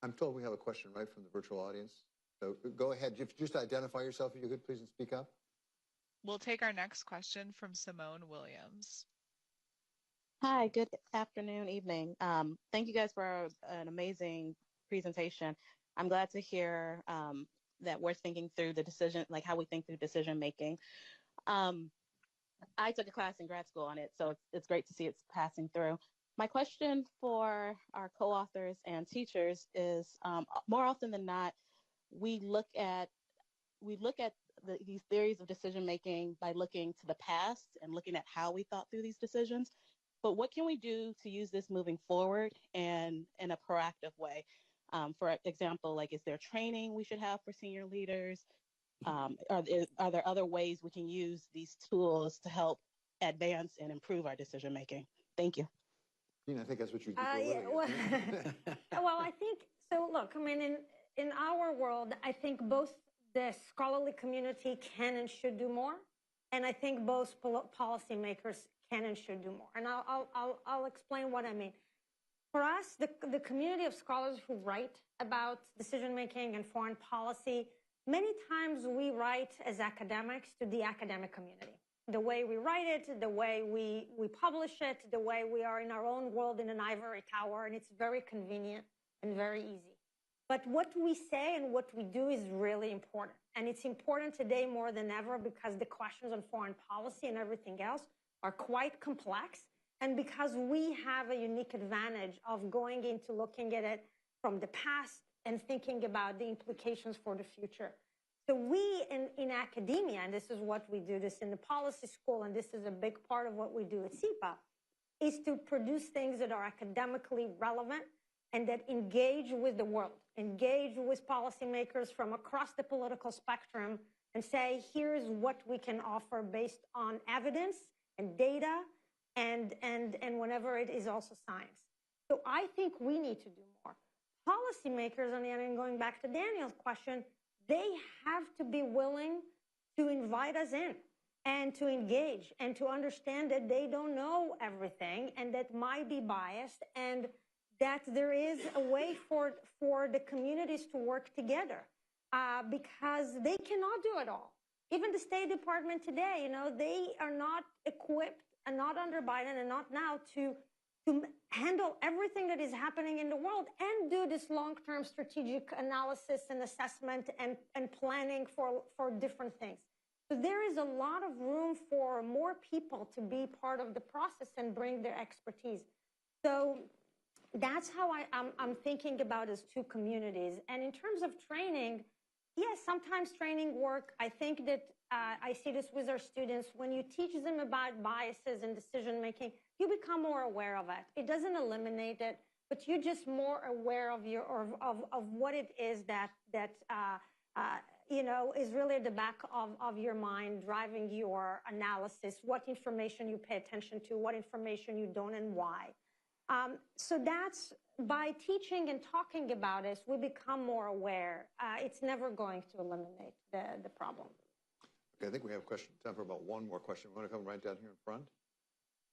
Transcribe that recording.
I'm told we have a question right from the virtual audience. So go ahead. Just identify yourself if you could, please, and speak up. We'll take our next question from Simone Williams. Hi, good afternoon, evening. Thank you guys for an amazing presentation. I'm glad to hear that we're thinking through the decision, like how we think through decision making. I took a class in grad school on it, so it's great to see it's passing through. My question for our co-authors and teachers is, more often than not, we look at these theories of decision making by looking to the past and looking at how we thought through these decisions. But what can we do to use this moving forward and in a proactive way? For example, like, is there training we should have for senior leaders? Are there other ways we can use these tools to help advance and improve our decision making? Thank you. I think that's what you do. Well, I think so. Look, I mean, in our world, I think both the scholarly community can and should do more, and I think both policymakers can and should do more. And I'll explain what I mean. For us, the community of scholars who write about decision making and foreign policy, many times we write as academics to the academic community. The way we write it, the way we publish it, the way we are in our own world in an ivory tower, and it's very convenient and very easy. But what we say and what we do is really important. And it's important today more than ever because the questions on foreign policy and everything else are quite complex. And because we have a unique advantage of going into looking at it from the past and thinking about the implications for the future. So we in academia, and this is what we do this in the policy school, and this is a big part of what we do at CEPA, is to produce things that are academically relevant and that engage with the world, engage with policymakers from across the political spectrum and say, here's what we can offer based on evidence and data and whenever it is also science. So I think we need to do more. Policymakers, on the other hand, going back to Daniel's question, they have to be willing to invite us in and to engage and to understand that they don't know everything and that might be biased and that there is a way for the communities to work together because they cannot do it all. Even the State Department today, they are not equipped and not under Biden and not now to handle everything that is happening in the world and do this long-term strategic analysis and assessment and planning for different things. So there is a lot of room for more people to be part of the process and bring their expertise. So that's how I'm thinking about as two communities. And in terms of training, yes, sometimes training work. I think that I see this with our students. When you teach them about biases and decision-making, you become more aware of it. It doesn't eliminate it, but you're just more aware of of what it is that is really at the back of your mind, driving your analysis, what information you pay attention to, what information you don't, and why. So that's by teaching and talking about it, we become more aware. It's never going to eliminate the problem. Okay, I think we have time for about one more question. We want to come right down here in front.